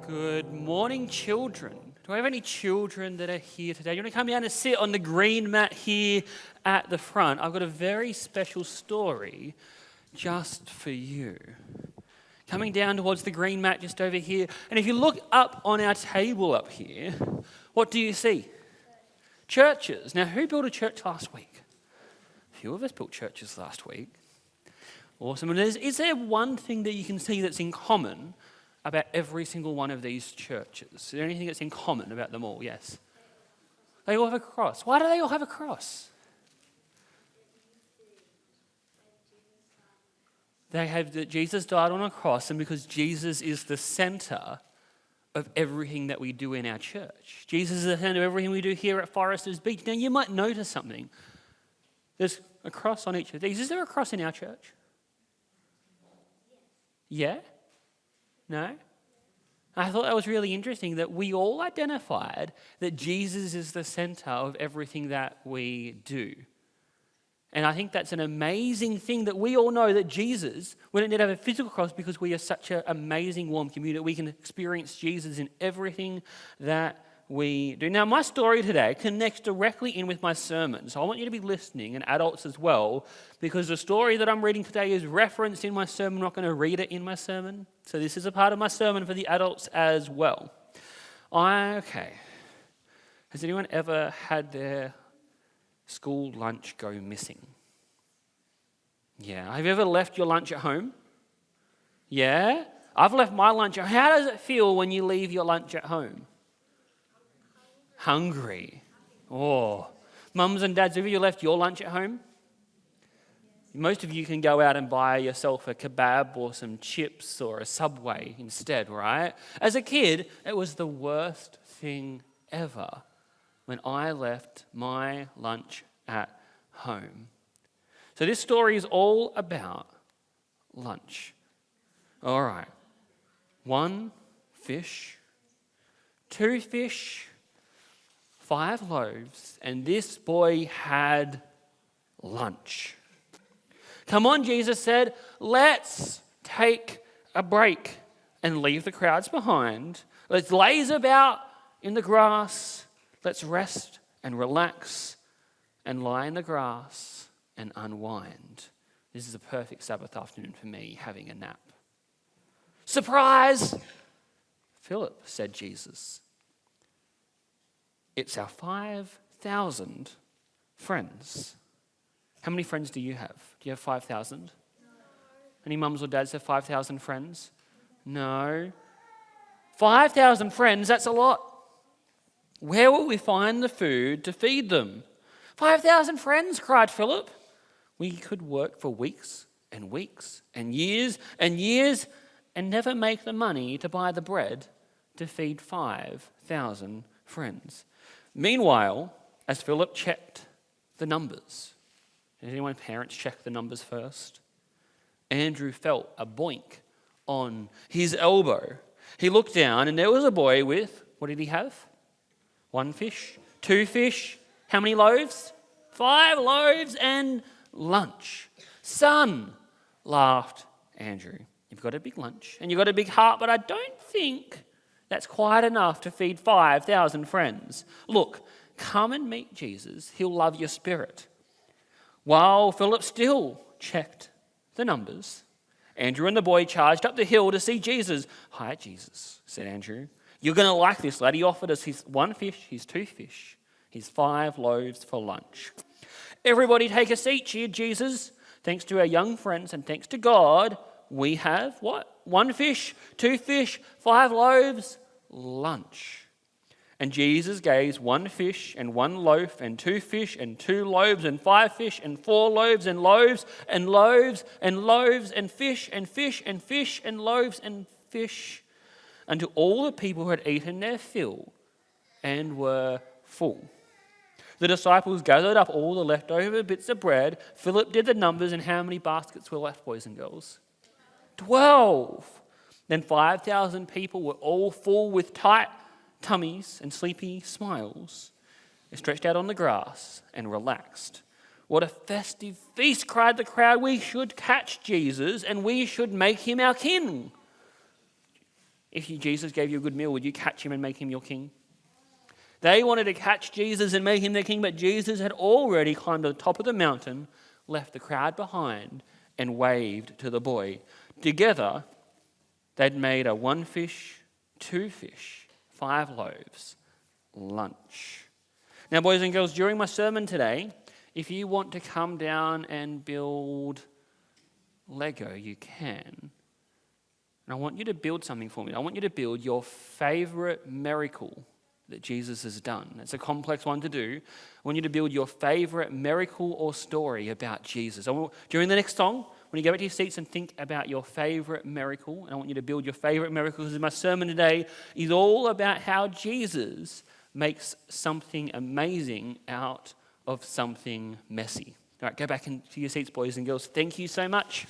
Good morning, children. Do I have any children that are here today? You want to come down and sit on the green mat here at the front? I've got a very special story just for you. Coming down towards the green mat just over here. And if you look up on our table up here, what do you see? Churches. Now, who built a church last week? A few of us built churches last week. Awesome. And is there one thing that you can see that's in common about every single one of these churches? Is there anything that's in common about them all? Yes. They all have a cross. Why do they all have a cross? They have that Jesus died on a cross, and because Jesus is the center of everything that we do in our church. Jesus is the center of everything we do here at Foresters Beach. Now, you might notice something. There's a cross on each of these. Is there a cross in our church? Yeah? No? I thought that was really interesting that we all identified that Jesus is the center of everything that we do. And I think that's an amazing thing that we all know that Jesus, we don't need to have a physical cross because we are such an amazing, warm community. We can experience Jesus in everything that we do. Now, my story today connects directly in with my sermon. So I want you to be listening, and adults as well, because the story that I'm reading today is referenced in my sermon. I'm not going to read it in my sermon. So this is a part of my sermon for the adults as well. Okay. Has anyone ever had their school lunch go missing? Yeah. Have you ever left your lunch at home? Yeah. I've left my lunch at home. How does it feel when you leave your lunch at home? Hungry. Oh. Mums and dads, have you left your lunch at home? Most of you can go out and buy yourself a kebab or some chips or a Subway instead, right? As a kid, it was the worst thing ever when I left my lunch at home. So this story is all about lunch. All right. 1 fish, 2 fish, 5 loaves, and this boy had lunch. Come on, Jesus said, let's take a break and leave the crowds behind. Let's laze about in the grass. Let's rest and relax and lie in the grass and unwind. This is a perfect Sabbath afternoon for me, having a nap. Surprise! Philip, said Jesus. It's our 5,000 friends. How many friends do you have? Do you have 5,000? No. Any mums or dads have 5,000 friends? No. 5,000 friends, that's a lot. Where will we find the food to feed them? 5,000 friends, cried Philip. We could work for weeks and weeks and years and never make the money to buy the bread to feed 5,000 friends. Meanwhile, as Philip checked the numbers, did anyone parents check the numbers first? Andrew felt a boink on his elbow. He looked down and there was a boy with, what did he have? 1 fish, 2 fish, how many loaves? 5 loaves and lunch. Son, laughed Andrew. You've got a big lunch and you've got a big heart, but I don't think that's quite enough to feed 5,000 friends. Look, come and meet Jesus. He'll love your spirit. While Philip still checked the numbers, Andrew and the boy charged up the hill to see Jesus. Hi, Jesus, said Andrew. You're going to like this, lad. He offered us his 1 fish, his 2 fish, his 5 loaves for lunch. Everybody take a seat, cheered Jesus. Thanks to our young friends and thanks to God, we have what? 1 fish, 2 fish, 5 loaves, lunch. And Jesus gave 1 fish and 1 loaf and 2 fish and 2 loaves and 5 fish and 4 loaves and loaves and loaves and loaves and fish and fish and fish and loaves and fish unto all the people who had eaten their fill and were full. The disciples gathered up all the leftover bits of bread. Philip did the numbers, and how many baskets were left, boys and girls? 12. Then 5,000 people were all full with tight tummies and sleepy smiles. They stretched out on the grass and relaxed. What a festive feast, cried the crowd. We should catch Jesus and we should make him our king. if Jesus gave you a good meal, would you catch him and make him your king? They wanted to catch Jesus and make him their king, but Jesus had already climbed to the top of the mountain, left the crowd behind, and waved to the boy. Together, they'd made a 1 fish, 2 fish, 5 loaves lunch. Now, boys and girls, during my sermon today, if you want to come down and build Lego, you can. And I want you to build something for me. I want you to build your favorite miracle that Jesus has done. It's a complex one to do. I want you to build your favorite miracle or story about Jesus. During the next song, when you go back to your seats and think about your favorite miracle, and I want you to build your favorite miracle, because my sermon today is all about how Jesus makes something amazing out of something messy. All right, go back into your seats, boys and girls. Thank you so much.